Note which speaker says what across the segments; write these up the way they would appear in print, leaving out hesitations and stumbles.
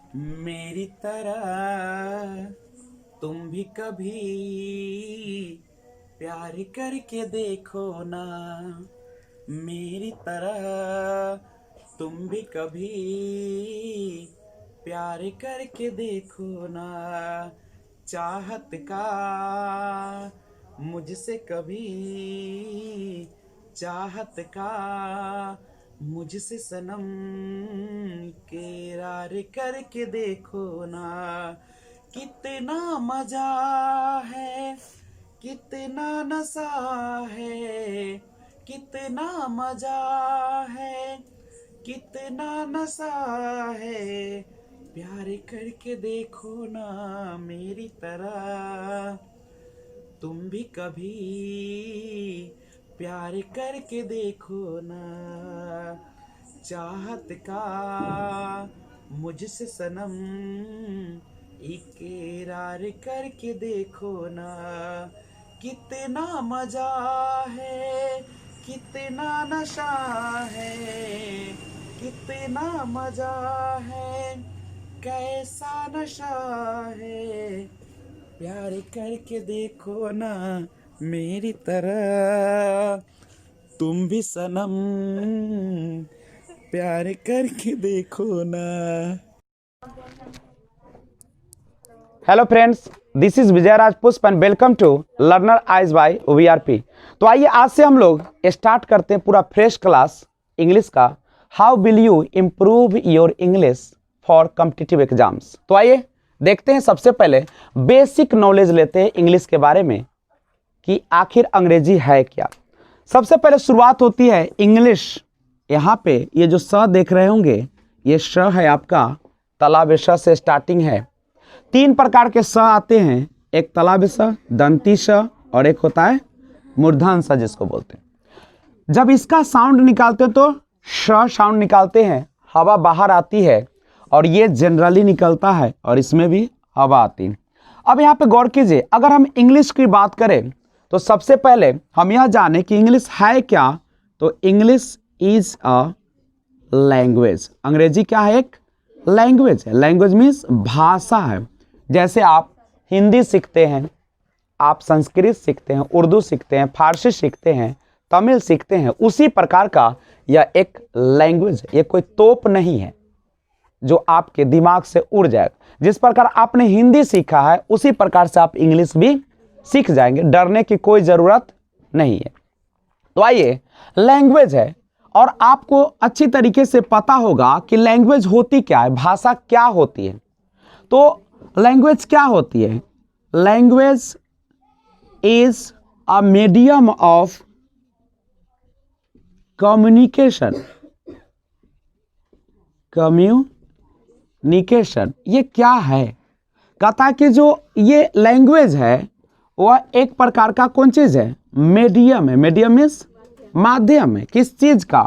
Speaker 1: मेरी तरह तुम भी कभी प्यार करके देखो ना। मेरी तरह तुम भी कभी प्यार करके देखो ना। चाहत का मुझसे कभी चाहत का मुझसे सनम करार करके देखो ना। कितना मजा है, कितना नशा है, कितना मजा है, कितना नशा है। प्यार करके देखो ना मेरी तरह तुम भी कभी प्यार करके देखो ना। चाहत का मुझसे सनम इकरार करके देखो ना। कितना मजा है, कितना नशा है, कितना मजा है, कैसा नशा है। प्यार करके देखो ना मेरी तरह तुम भी सनम प्यार करके देखो ना।
Speaker 2: Hello friends, this is Vijay Raj Pushp and welcome to learner eyes by VRP. तो आइए आज से हम लोग स्टार्ट करते हैं पूरा फ्रेश क्लास इंग्लिश का। How will you improve your English for competitive exams. तो आइए देखते हैं, सबसे पहले बेसिक नॉलेज लेते हैं इंग्लिश के बारे में कि आखिर अंग्रेजी है क्या। सबसे पहले शुरुआत होती है इंग्लिश। यहाँ पे ये जो स देख रहे होंगे, ये श है आपका तालाब श से स्टार्टिंग है। तीन प्रकार के स आते हैं, एक तालाब स, दंती स और एक होता है मूर्धन स जिसको बोलते हैं। जब इसका साउंड निकालते हैं तो श साउंड निकालते हैं, हवा बाहर आती है और ये जनरली निकलता है और इसमें भी हवा आती है। अब यहाँ पे गौर कीजिए, अगर हम इंग्लिश की बात करें तो सबसे पहले हम यह जाने कि इंग्लिश है क्या। तो इंग्लिश इज अ लैंग्वेज। अंग्रेजी क्या है? एक लैंग्वेज है। लैंग्वेज मीन्स भाषा है। जैसे आप हिंदी सीखते हैं, आप संस्कृत सीखते हैं, उर्दू सीखते हैं, फारसी सीखते हैं, तमिल सीखते हैं, उसी प्रकार का यह एक लैंग्वेज है। ये कोई तोप नहीं है जो आपके दिमाग से उड़ जाएगा। जिस प्रकार आपने हिंदी सीखा है उसी प्रकार से आप इंग्लिश भी सीख जाएंगे, डरने की कोई ज़रूरत नहीं है। तो आइए, लैंग्वेज है और आपको अच्छी तरीके से पता होगा कि लैंग्वेज होती क्या है, भाषा क्या होती है। तो लैंग्वेज क्या होती है? Language is a medium of communication. Communication ये क्या है? कहता है कि जो ये लैंग्वेज है वह एक प्रकार का कौन चीज है? मीडियम है। मीडियम मीन्स माध्यम है। किस चीज का?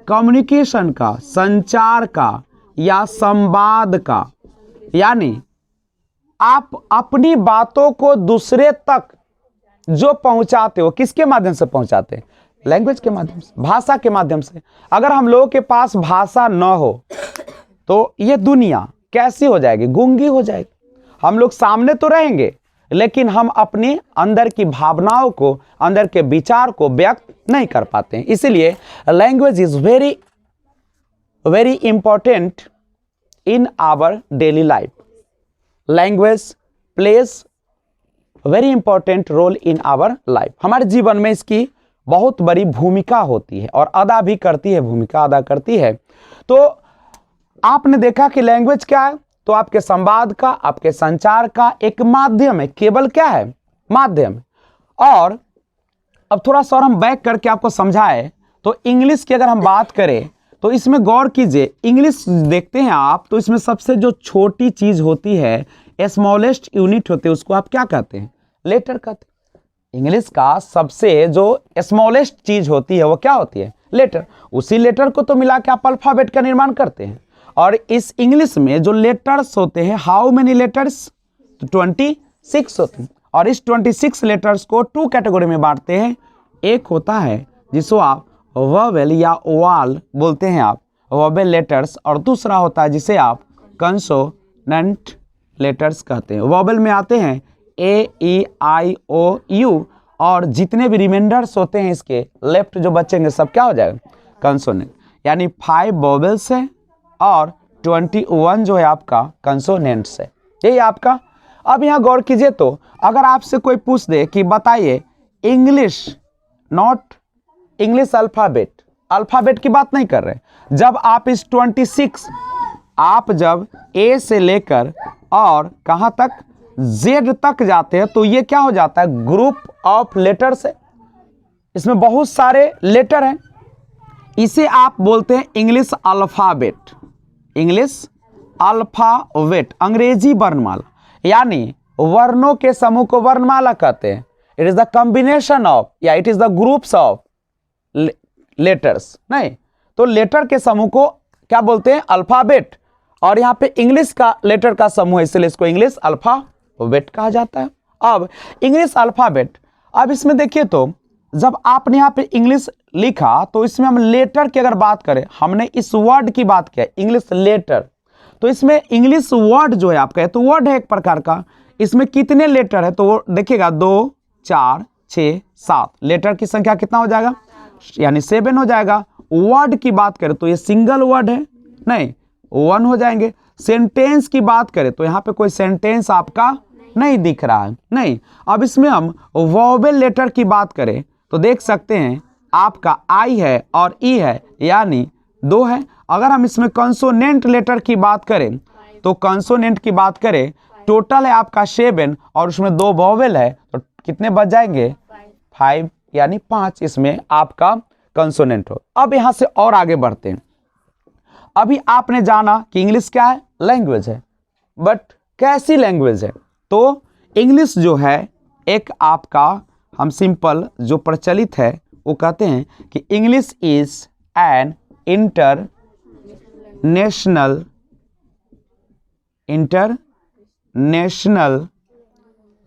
Speaker 2: कम्युनिकेशन का, संचार का या संवाद का। यानी आप अपनी बातों को दूसरे तक जो पहुंचाते हो, किसके माध्यम से पहुंचाते हैं? लैंग्वेज के माध्यम से, भाषा के माध्यम से। अगर हम लोगों के पास भाषा न हो तो ये दुनिया कैसी हो जाएगी? गूंगी हो जाएगी। हम लोग सामने तो रहेंगे लेकिन हम अपने अंदर की भावनाओं को, अंदर के विचार को व्यक्त नहीं कर पाते हैं। इसीलिए language is very very important in our daily life. Language plays very important role in our life. हमारे जीवन में इसकी बहुत बड़ी भूमिका होती है और अदा भी करती है, भूमिका अदा करती है। तो आपने देखा कि लैंग्वेज क्या है? तो आपके संवाद का, आपके संचार का एक माध्यम है। केवल क्या है? माध्यम। और अब थोड़ा सा और हम बैक करके आपको समझाएं तो इंग्लिश की अगर हम बात करें तो इसमें गौर कीजिए। इंग्लिश देखते हैं आप तो इसमें सबसे जो छोटी चीज होती है, स्मॉलेस्ट यूनिट होते हैं, उसको आप क्या कहते हैं? लेटर कहते हैं। इंग्लिश का सबसे जो स्मॉलेस्ट चीज होती है वो क्या होती है? लेटर। उसी लेटर को तो मिला के आप अल्फाबेट का निर्माण करते हैं। और इस इंग्लिश में जो लेटर्स होते हैं, हाउ मेनी लेटर्स? 26 होते हैं। और इस 26 लेटर्स को टू कैटेगरी में बांटते हैं। एक होता है जिसको आप वोवेल या ओवाल बोलते हैं, आप वोवेल लेटर्स। और दूसरा होता है जिसे आप कंसोनेंट्स कॉन्सोनेंट लेटर्स कहते हैं। वॉवल में आते हैं ए, ई, आई, ओ, यू, और जितने भी रिमाइंडर्स होते हैं इसके लेफ्ट जो बचेंगे सब क्या हो जाएगा, कंसोनेंट। यानी 5 वॉवेल्स है और 21 जो है आपका कंसोनेंट्स है। यही आपका। अब यहाँ गौर कीजिए, तो अगर आपसे कोई पूछ दे कि बताइए English, not English alphabet, alphabet की बात नहीं कर रहे, जब आप इस 26 आप जब ए से लेकर और कहाँ तक जेड तक जाते हैं तो ये क्या हो जाता है, ग्रुप ऑफ लेटर्स है। इसमें बहुत सारे लेटर हैं, इसे आप बोलते हैं इंग्लिश अल्फ़ाबेट। इंग्लिश अल्फ़ाबेट अंग्रेजी वर्णमाला, यानी वर्णों के समूह को वर्णमाला कहते हैं। It is the combination of, या it is the groups of letters. नहीं तो लेटर के समूह को क्या बोलते हैं, अल्फ़ाबेट। और यहाँ पे इंग्लिश का लेटर का समूह है, इसलिए इसको इंग्लिश अल्फ़ाबेट कहा जाता है। अब इंग्लिश अल्फ़ाबेट, अब इसमें देखिए, तो जब आपने यहाँ पे इंग्लिश लिखा तो इसमें हम लेटर की अगर बात करें, हमने इस वर्ड की बात किया इंग्लिश लेटर, तो इसमें इंग्लिश वर्ड जो है आपका, तो वर्ड है एक प्रकार का, इसमें कितने लेटर है तो वो देखिएगा 2, 4, 6, 7 लेटर की संख्या कितना हो जाएगा, यानी 7 हो जाएगा। वर्ड की बात करें तो ये सिंगल वर्ड है, नहीं 1 हो जाएंगे। सेंटेंस की बात करें तो यहाँ पे कोई सेंटेंस आपका नहीं दिख रहा है, नहीं। अब इसमें हम वॉवेल लेटर की बात करें तो देख सकते हैं आपका आई है और ई है, यानी 2 है। अगर हम इसमें कंसोनेंट लेटर की बात करें तो कंसोनेंट की बात करें टोटल है आपका 7 और उसमें 2 वॉवेल है, तो कितने बच जाएंगे, 5, यानी 5 इसमें आपका कंसोनेंट हो। अब यहाँ से और आगे बढ़ते हैं। अभी आपने जाना कि इंग्लिश क्या है, लैंग्वेज है, बट कैसी लैंग्वेज है, तो इंग्लिश जो है एक आपका, हम सिंपल जो प्रचलित है वो कहते हैं कि English is an international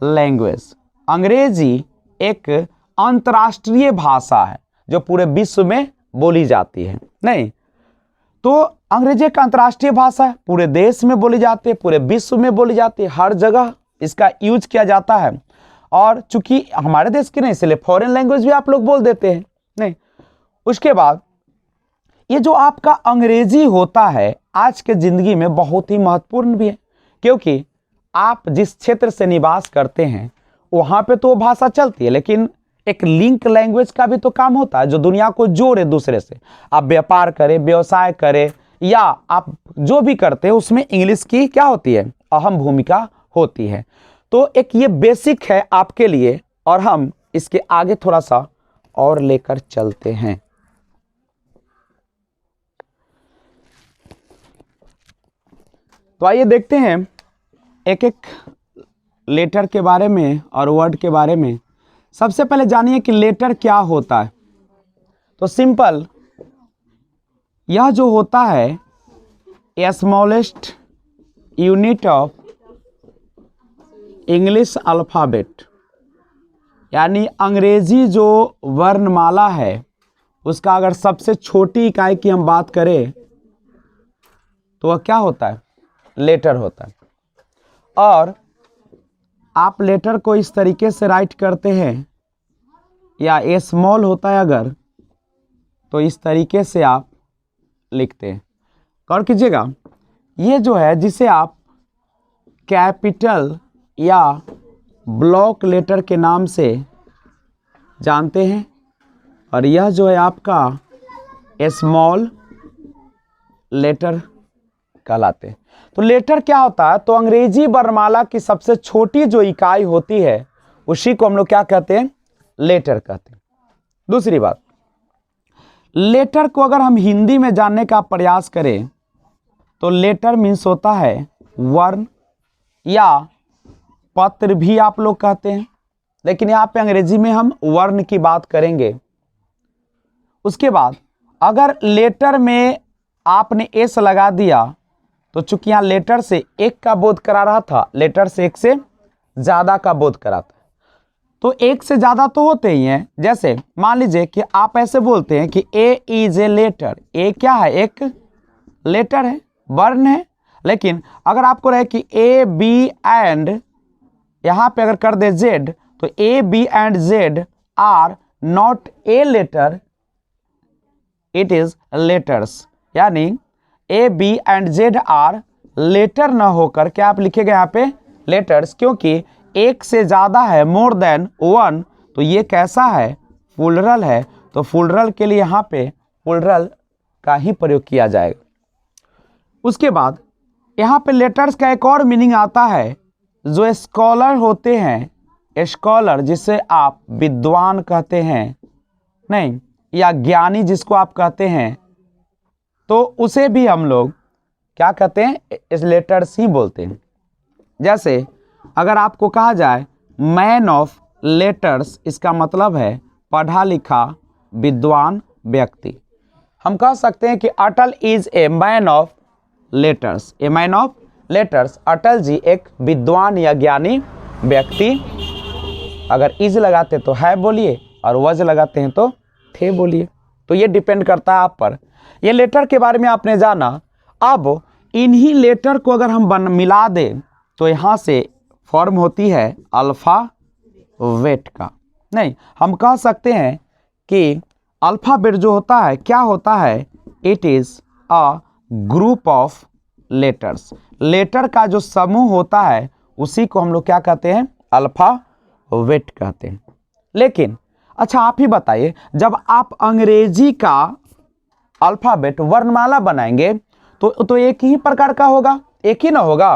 Speaker 2: language. अंग्रेजी एक अंतर्राष्ट्रीय भाषा है जो पूरे विश्व में बोली जाती है। नहीं तो अंग्रेजी एक अंतर्राष्ट्रीय भाषा है, पूरे देश में बोली जाती है, पूरे विश्व में बोली जाती है, हर जगह इसका यूज किया जाता है। और चूंकि हमारे देश की नहीं, इसलिए फॉरेन लैंग्वेज भी आप लोग बोल देते हैं। नहीं उसके बाद ये जो आपका अंग्रेजी होता है आज के ज़िंदगी में बहुत ही महत्वपूर्ण भी है, क्योंकि आप जिस क्षेत्र से निवास करते हैं वहाँ पे तो वो भाषा चलती है, लेकिन एक लिंक लैंग्वेज का भी तो काम होता है जो दुनिया को जोड़े दूसरे से। आप व्यापार करें, व्यवसाय करें, या आप जो भी करते हैं उसमें इंग्लिश की क्या होती है, अहम भूमिका होती है। तो एक ये बेसिक है आपके लिए, और हम इसके आगे थोड़ा सा और लेकर चलते हैं। तो आइए देखते हैं एक एक लेटर के बारे में और वर्ड के बारे में। सबसे पहले जानिए कि लेटर क्या होता है। तो सिंपल, यह जो होता है smallest unit of English alphabet, यानी अंग्रेजी जो वर्णमाला है उसका अगर सबसे छोटी इकाई की हम बात करें तो वह क्या होता है, लेटर होता है। और आप लेटर को इस तरीके से राइट करते हैं, या स्मॉल होता है अगर तो इस तरीके से आप लिखते हैं। गौर कीजिएगा, ये जो है जिसे आप कैपिटल या ब्लॉक लेटर के नाम से जानते हैं, और यह जो है आपका स्मॉल लेटर कहलाते हैं। तो लेटर क्या होता है, तो अंग्रेजी वर्णमाला की सबसे छोटी जो इकाई होती है उसी को हम लोग क्या कहते हैं, लेटर कहते हैं। दूसरी बात, लेटर को अगर हम हिंदी में जानने का प्रयास करें तो लेटर मीन्स होता है वर्ण, या पत्र भी आप लोग कहते हैं, लेकिन यहाँ पे अंग्रेजी में हम वर्ण की बात करेंगे। उसके बाद अगर लेटर में आपने एस लगा दिया तो चूंकि यहाँ लेटर से एक का बोध करा रहा था, लेटर से एक से ज़्यादा का बोध कराता है। तो एक से ज़्यादा तो होते ही हैं। जैसे मान लीजिए कि आप ऐसे बोलते हैं कि ए इज ए लेटर, ए क्या है, एक लेटर है, वर्ण है। लेकिन अगर आपको रहे कि ए बी एंड यहाँ पे अगर कर दे जेड, तो A B and Z are not a letter, it is letters. यानी A B and Z are letter ना होकर क्या आप लिखेगा यहाँ पे लेटर्स, क्योंकि एक से ज़्यादा है, मोर देन वन, तो ये कैसा है, प्लूरल है। तो प्लूरल के लिए यहाँ पे प्लूरल का ही प्रयोग किया जाएगा। उसके बाद यहाँ पे लेटर्स का एक और मीनिंग आता है, जो स्कॉलर होते हैं, स्कॉलर जिसे आप विद्वान कहते हैं, नहीं, या ज्ञानी जिसको आप कहते हैं, तो उसे भी हम लोग क्या कहते हैं, इस लेटर्स ही बोलते हैं। जैसे अगर आपको कहा जाए मैन ऑफ लेटर्स, इसका मतलब है पढ़ा लिखा विद्वान व्यक्ति। हम कह सकते हैं कि Atal is a man of letters, a man of letters, Atal ji एक विद्वान या ज्ञानी व्यक्ति। अगर इज लगाते तो है बोलिए, और वज लगाते हैं तो थे बोलिए। तो ये डिपेंड करता है आप पर। ये लेटर के बारे में आपने जाना। अब इन्हीं लेटर को अगर हम मिला दें तो यहाँ से फॉर्म होती है अल्फ़ाबेट का। नहीं, हम कह सकते हैं कि अल्फ़ाबेट जो होता है क्या होता है, it is a group of letters. Letter का जो समूह होता है उसी को हम लोग क्या कहते हैं, अल्फ़ाबेट कहते हैं। लेकिन अच्छा आप ही बताइए, जब आप अंग्रेजी का अल्फ़ाबेट वर्णमाला बनाएंगे तो एक ही प्रकार का होगा, एक ही ना होगा।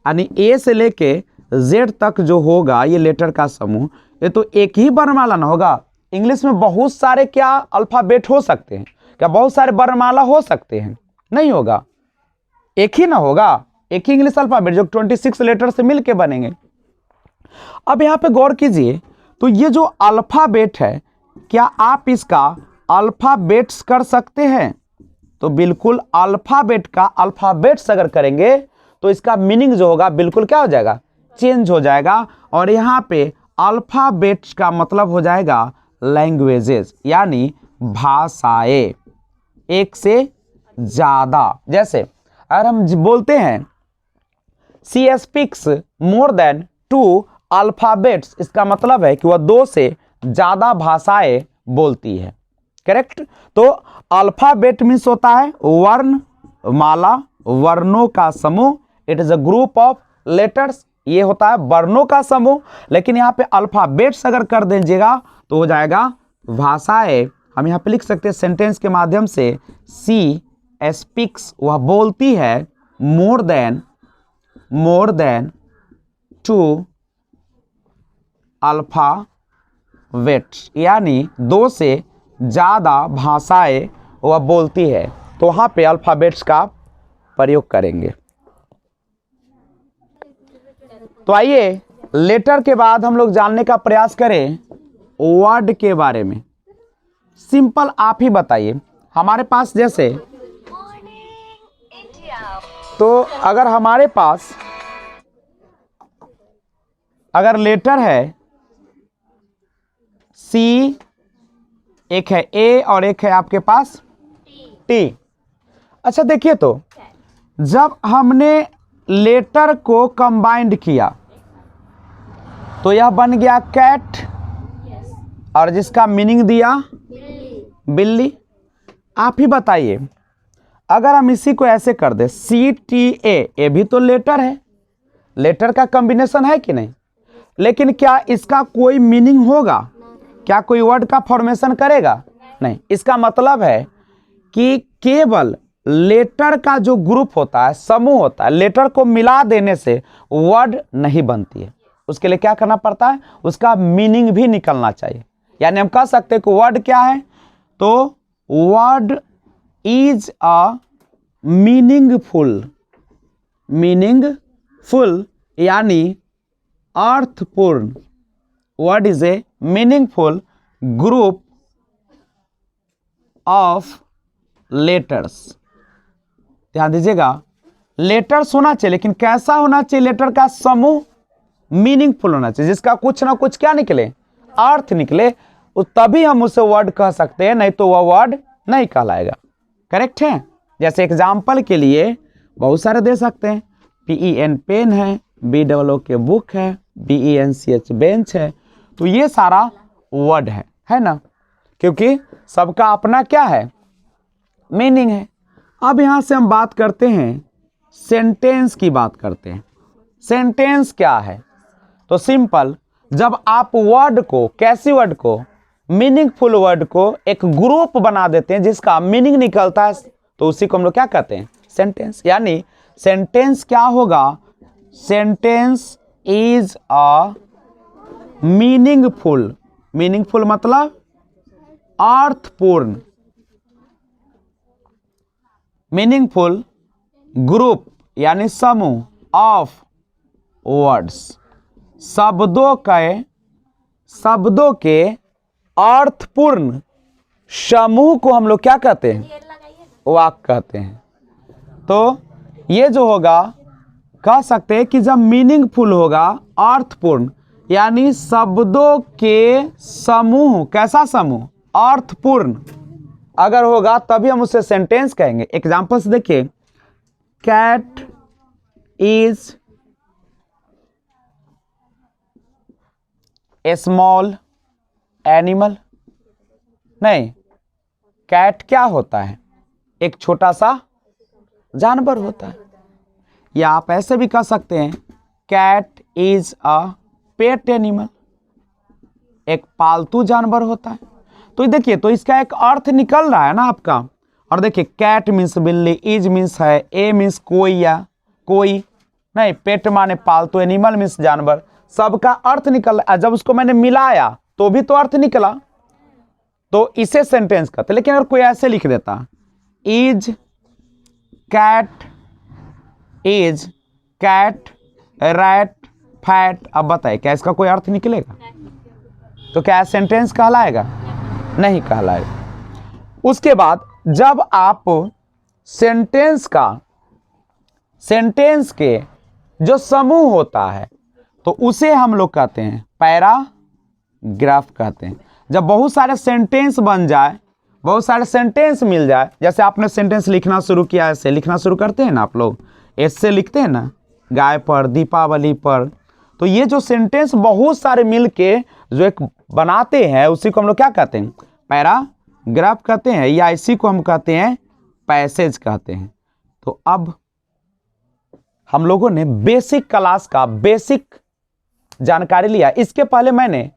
Speaker 2: यानी ए से लेके जेड तक जो होगा ये लेटर का समूह, ये तो एक ही वर्णमाला ना होगा। इंग्लिश में बहुत सारे क्या अल्फ़ाबेट हो सकते हैं, क्या बहुत सारे वर्णमाला हो सकते हैं, नहीं होगा, एक ही ना होगा, एक ही इंग्लिश अल्फ़ाबेट जो 26 लेटर से मिलके बनेंगे। अब यहाँ पे गौर कीजिए, तो ये जो अल्फ़ाबेट है, क्या आप इसका अल्फ़ाबेट्स कर सकते हैं? तो बिल्कुल अल्फ़ाबेट का अल्फ़ाबेट्स अगर करेंगे तो इसका मीनिंग जो होगा बिल्कुल क्या हो जाएगा, चेंज हो जाएगा। और यहाँ पे अल्फ़ाबेट्स का मतलब हो जाएगा लैंग्वेजेस, यानी भाषाएं, एक से ज़्यादा। जैसे अगर हम बोलते हैं she speaks more than 2 alphabets, इसका मतलब है कि वह 2 से ज़्यादा भाषाएं बोलती है। करेक्ट। तो अल्फ़ाबेट मीन्स होता है वर्णमाला, वर्णों का समूह। It is a group of letters, ये होता है वर्णों का समूह। लेकिन यहाँ पे अल्फ़ाबेट्स अगर कर दीजिएगा तो हो जाएगा भाषाएं। हम यहाँ पे लिख सकते हैं सेंटेंस के माध्यम से, सी स्पीक्स, वह बोलती है, मोर देन 2 अल्फ़ाबेट्स, यानी 2 से ज़्यादा भाषाएं वह बोलती है। तो वहाँ पे अल्फ़ाबेट्स का प्रयोग करेंगे। तो आइए लेटर के बाद हम लोग जानने का प्रयास करें वर्ड के बारे में। सिंपल आप ही बताइए, हमारे पास जैसे, तो अगर हमारे पास अगर लेटर है सी, एक है ए और एक है आपके पास टी। अच्छा देखिए, तो जब हमने लेटर को कंबाइंड किया तो यह बन गया कैट, और जिसका मीनिंग दिया बिल्ली। आप ही बताइए, अगर हम इसी को ऐसे कर दे सी टी ए, ये भी तो लेटर है, लेटर का कॉम्बिनेशन है कि नहीं? लेकिन क्या इसका कोई मीनिंग होगा? क्या कोई वर्ड का फॉर्मेशन करेगा? नहीं। इसका मतलब है कि केवल लेटर का जो ग्रुप होता है, समूह होता है, लेटर को मिला देने से वर्ड नहीं बनती है। उसके लिए क्या करना पड़ता है, उसका मीनिंग भी निकलना चाहिए। यानी हम कह सकते हैं कि वर्ड क्या है, तो वर्ड इज अ मीनिंगफुल, यानी अर्थपूर्ण। Word is a meaningful group of letters. ध्यान दीजिएगा, लेटर्स होना चाहिए, लेकिन कैसा होना चाहिए? लेटर का समूह मीनिंगफुल होना चाहिए, जिसका कुछ ना कुछ क्या निकले, अर्थ निकले, तभी हम उसे वर्ड कह सकते हैं, नहीं तो वह वर्ड नहीं कहलाएगा। करेक्ट है। जैसे एग्जाम्पल के लिए बहुत सारे दे सकते हैं। PEN पेन है, BOO के बुक है, BENCH बेंच है। तो ये सारा वर्ड है ना, क्योंकि सबका अपना क्या है, मीनिंग है। अब यहाँ से हम बात करते हैं, सेंटेंस की बात करते हैं। सेंटेंस क्या है? तो सिंपल, जब आप वर्ड को, कैसी वर्ड को, मीनिंगफुल वर्ड को एक ग्रुप बना देते हैं जिसका मीनिंग निकलता है, तो उसी को हम लोग क्या कहते हैं, सेंटेंस। यानी सेंटेंस क्या होगा, sentence is a meaningful, meaningful मतलब अर्थपूर्ण, मीनिंगफुल ग्रुप यानी समूह ऑफ वर्ड्स, शब्दों के अर्थपूर्ण समूह को हम लोग क्या कहते हैं, वाक्य कहते हैं। तो ये जो होगा, कह सकते हैं कि जब मीनिंगफुल होगा, अर्थपूर्ण यानी शब्दों के समूह, कैसा समूह, अर्थपूर्ण अगर होगा तभी हम उसे सेंटेंस कहेंगे। एग्जांपल्स देखिए, cat is a small animal. नहीं, कैट क्या होता है, एक छोटा सा जानवर होता है। या आप ऐसे भी कह सकते हैं, cat is a pet animal, एक पालतू जानवर होता है। तो देखिए, तो इसका एक अर्थ निकल रहा है ना आपका। और देखिए, कैट मीन्स बिल्ली, इज मीन्स है, ए मीन्स कोई या कोई नहीं, पेट माने पालतू, एनिमल मीन्स जानवर, सबका अर्थ निकल रहा है। जब उसको मैंने मिलाया तो भी तो अर्थ निकला, तो इसे सेंटेंस कहते। लेकिन अगर कोई ऐसे लिख देता, इज कैट रैट फैट, अब बताइए क्या इसका कोई अर्थ निकलेगा? तो क्या सेंटेंस कहलाएगा? नहीं कहलाएगा। उसके बाद जब आप सेंटेंस के जो समूह होता है तो उसे हम लोग कहते हैं पैराग्राफ कहते हैं। जब बहुत सारे सेंटेंस बन जाए, बहुत सारे सेंटेंस मिल जाए, जैसे आपने सेंटेंस लिखना शुरू किया, ऐसे लिखना शुरू करते हैं ना आप लोग, ऐसे लिखते हैं ना, गाय पर, दीपावली पर। तो ये जो सेंटेंस बहुत सारे मिल के जो एक बनाते हैं, उसी को हम लोग क्या कहते हैं, पैराग्राफ कहते हैं, या इसी को हम कहते हैं पैसेज कहते हैं। तो अब हम लोगों ने बेसिक क्लास का बेसिक जानकारी लिया। इसके पहले मैंने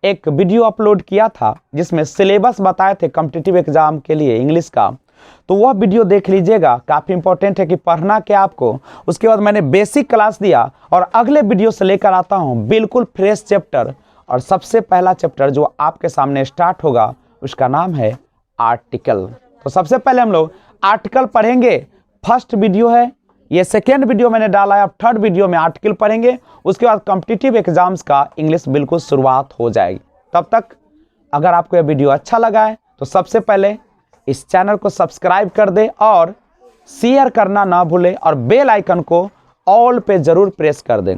Speaker 2: एक वीडियो अपलोड किया था जिसमें सिलेबस बताए थे कॉम्पिटिटिव एग्जाम के लिए इंग्लिश का, तो वह वीडियो देख लीजिएगा, काफ़ी इंपॉर्टेंट है कि पढ़ना क्या आपको। उसके बाद मैंने बेसिक क्लास दिया और अगले वीडियो से लेकर आता हूं बिल्कुल फ्रेश चैप्टर। और सबसे पहला चैप्टर जो आपके सामने स्टार्ट होगा उसका नाम है आर्टिकल। तो सबसे पहले हम लोग आर्टिकल पढ़ेंगे। फर्स्ट वीडियो है ये, सेकेंड वीडियो मैंने डाला है, अब थर्ड वीडियो में आर्टिकल पढ़ेंगे। उसके बाद कॉम्पिटिटिव एग्जाम्स का इंग्लिश बिल्कुल शुरुआत हो जाएगी। तब तक अगर आपको यह वीडियो अच्छा लगा है तो सबसे पहले इस चैनल को सब्सक्राइब कर दे और शेयर करना ना भूले, और बेल आइकन को ऑल पे जरूर प्रेस कर दें।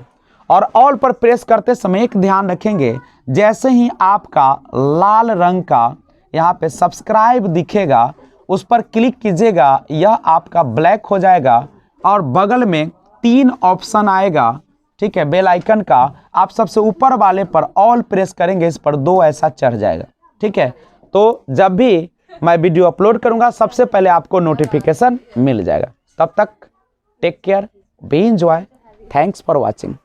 Speaker 2: और ऑल पर प्रेस करते समय एक ध्यान रखेंगे, जैसे ही आपका लाल रंग का यहाँ पे सब्सक्राइब दिखेगा उस पर क्लिक कीजिएगा, यह आपका ब्लैक हो जाएगा और बगल में 3 ऑप्शन आएगा, ठीक है, बेल आइकन का। आप सबसे ऊपर वाले पर ऑल प्रेस करेंगे, इस पर 2 ऐसा चढ़ जाएगा, ठीक है। तो जब भी मैं वीडियो अपलोड करूंगा सबसे पहले आपको नोटिफिकेशन मिल जाएगा। तब तक take care, be enjoy, thanks for watching.